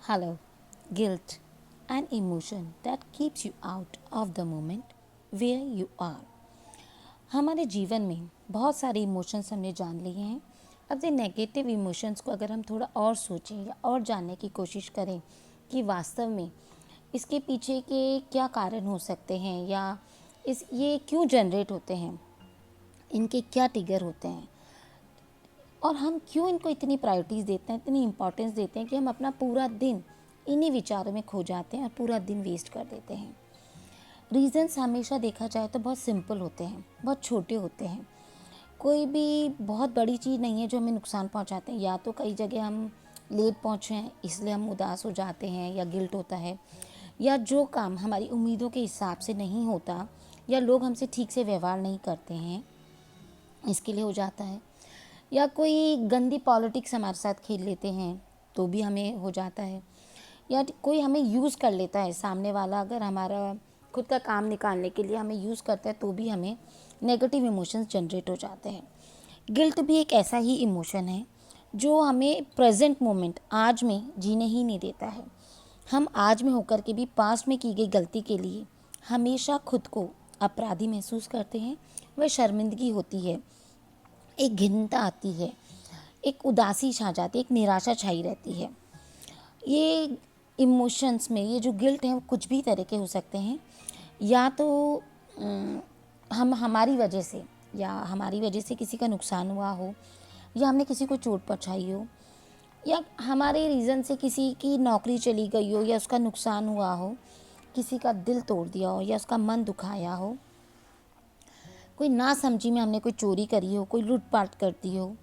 Hello, guilt, an emotion that keeps you out of the moment where you are. हमारे जीवन में बहुत सारे इमोशंस हमने जान लिए हैं। अब ये नेगेटिव इमोशंस को अगर हम थोड़ा और सोचें या और जानने की कोशिश करें कि वास्तव में इसके पीछे के क्या कारण हो सकते हैं या ये क्यों जनरेट होते हैं, इनके क्या ट्रिगर होते हैं और हम क्यों इनको इतनी प्रायोरिटीज़ देते हैं, इतनी इम्पोर्टेंस देते हैं कि हम अपना पूरा दिन इन्हीं विचारों में खो जाते हैं और पूरा दिन वेस्ट कर देते हैं। रीज़न्स हमेशा देखा जाए तो बहुत सिंपल होते हैं, बहुत छोटे होते हैं। कोई भी बहुत बड़ी चीज़ नहीं है जो हमें नुकसान पहुंचाते हैं। या तो कई जगह हम लेट पहुंचे हैं इसलिए हम उदास हो जाते हैं या गिल्ट होता है, या जो काम हमारी उम्मीदों के हिसाब से नहीं होता या लोग हमसे ठीक से व्यवहार नहीं करते हैं इसके लिए हो जाता है, या कोई गंदी पॉलिटिक्स हमारे साथ खेल लेते हैं तो भी हमें हो जाता है, या कोई हमें यूज़ कर लेता है। सामने वाला अगर हमारा खुद का काम निकालने के लिए हमें यूज़ करता है तो भी हमें नेगेटिव इमोशंस जनरेट हो जाते हैं। गिल्ट भी एक ऐसा ही इमोशन है जो हमें प्रेजेंट मोमेंट आज में जीने ही नहीं देता है। हम आज में होकर के भी पास्ट में की गई गलती के लिए हमेशा खुद को अपराधी महसूस करते हैं। वह शर्मिंदगी होती है, एक घिनता आती है, एक उदासी छा जाती है, एक निराशा छाई रहती है। ये इमोशंस में ये जो गिल्ट है वो कुछ भी तरह के हो सकते हैं। या तो हम हमारी वजह से या हमारी वजह से किसी का नुकसान हुआ हो, या हमने किसी को चोट पहुंचाई हो, या हमारे रीज़न से किसी की नौकरी चली गई हो या उसका नुकसान हुआ हो, किसी का दिल तोड़ दिया हो या उसका मन दुखाया हो, कोई नासमझी में हमने कोई चोरी करी हो, कोई लूटपाट कर दी हो,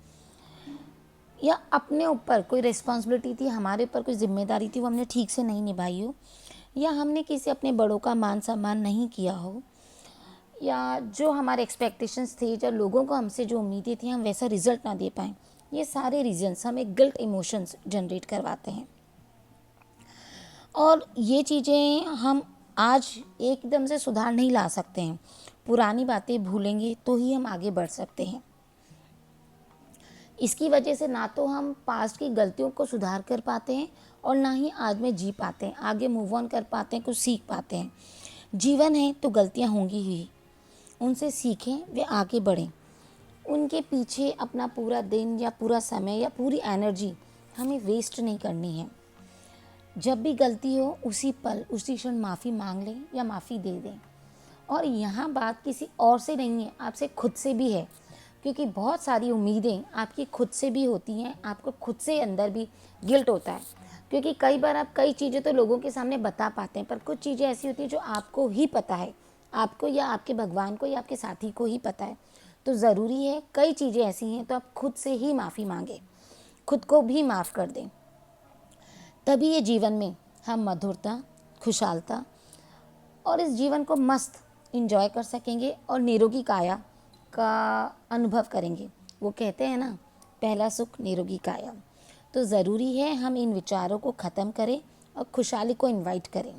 या अपने ऊपर कोई रिस्पॉन्सिबिलिटी थी, हमारे ऊपर कोई जिम्मेदारी थी वो हमने ठीक से नहीं निभाई हो, या हमने किसी अपने बड़ों का मान सम्मान नहीं किया हो, या जो हमारे एक्सपेक्टेशंस थे, जो लोगों को हमसे जो उम्मीदें थी हम वैसा रिजल्ट ना दे पाएँ। ये सारे रीजंस हमें गिल्ट इमोशंस जनरेट करवाते हैं। और ये चीज़ें हम आज एकदम से सुधार नहीं ला सकते हैं। पुरानी बातें भूलेंगे तो ही हम आगे बढ़ सकते हैं। इसकी वजह से ना तो हम पास्ट की गलतियों को सुधार कर पाते हैं और ना ही आज में जी पाते हैं, आगे मूव ऑन कर पाते हैं, कुछ सीख पाते हैं। जीवन है तो गलतियां होंगी ही, उनसे सीखें, वे आगे बढ़ें। उनके पीछे अपना पूरा दिन या पूरा समय या पूरी एनर्जी हमें वेस्ट नहीं करनी है। जब भी गलती हो उसी पल उसी क्षण माफ़ी मांग लें या माफ़ी दे दें। और यहाँ बात किसी और से नहीं है, आपसे खुद से भी है, क्योंकि बहुत सारी उम्मीदें आपकी खुद से भी होती हैं। आपको खुद से अंदर भी गिल्ट होता है, क्योंकि कई बार आप कई चीज़ें तो लोगों के सामने बता पाते हैं, पर कुछ चीज़ें ऐसी होती हैं जो आपको ही पता है, आपको या आपके भगवान को या आपके साथी को ही पता है। तो ज़रूरी है, कई चीज़ें ऐसी हैं तो आप खुद से ही माफ़ी मांगें, खुद को भी माफ़ कर दें। तभी ये जीवन में हम मधुरता, खुशहालता और इस जीवन को मस्त इंजॉय कर सकेंगे और निरोगी काया का अनुभव करेंगे। वो कहते हैं ना, पहला सुख निरोगी काया। तो ज़रूरी है हम इन विचारों को ख़त्म करें और खुशहाली को इनवाइट करें।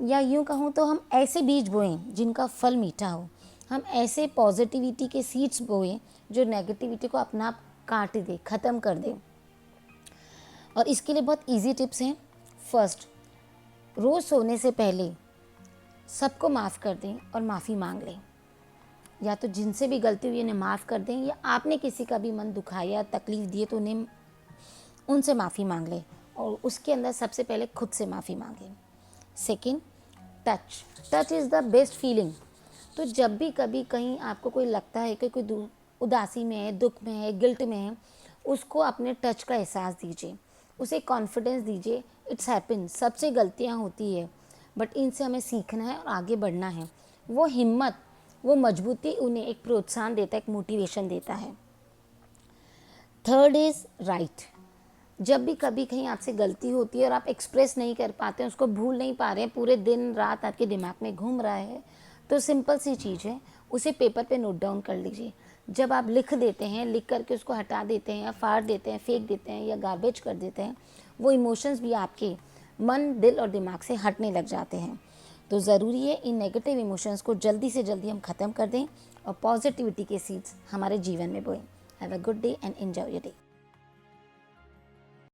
या यूँ कहूँ तो हम ऐसे बीज बोएं जिनका फल मीठा हो। हम ऐसे पॉजिटिविटी के सीड्स बोएं जो नेगेटिविटी को अपना आप काट दे, ख़त्म कर दे। और इसके लिए बहुत इजी टिप्स हैं। फर्स्ट, रोज़ सोने से पहले सबको माफ़ कर दें और माफ़ी मांग लें। या तो जिनसे भी गलती हुई उन्हें माफ़ कर दें, या आपने किसी का भी मन दुखाया, तकलीफ़ दिए तो उन्हें उनसे माफ़ी मांग लें और उसके अंदर सबसे पहले खुद से माफ़ी मांगें। Second, touch is the best feeling. तो जब भी कभी कहीं आपको कोई लगता है कि कोई उदासी में है, दुख में है, गिल्ट में है, उसको अपने टच का एहसास दीजिए, उसे कॉन्फिडेंस दीजिए। इट्स हैपन, सबसे गलतियाँ होती है, बट इनसे हमें सीखना है और आगे बढ़ना है। वो हिम्मत, वो मजबूती उन्हें एक प्रोत्साहन देता है, एक मोटिवेशन देता है। Third is right. जब भी कभी कहीं आपसे गलती होती है और आप एक्सप्रेस नहीं कर पाते हैं, उसको भूल नहीं पा रहे हैं, पूरे दिन रात आपके दिमाग में घूम रहा है, तो सिंपल सी चीज़ है, उसे पेपर पे नोट डाउन कर लीजिए। जब आप लिख देते हैं, लिख करके उसको हटा देते हैं या फाड़ देते हैं, फेंक देते हैं या गार्बेज कर देते हैं, वो इमोशंस भी आपके मन, दिल और दिमाग से हटने लग जाते हैं। तो ज़रूरी है इन नेगेटिव इमोशंस को जल्दी से जल्दी हम ख़त्म कर दें और पॉजिटिविटी के सीड्स हमारे जीवन में बोएं। Have a good day and enjoy your day.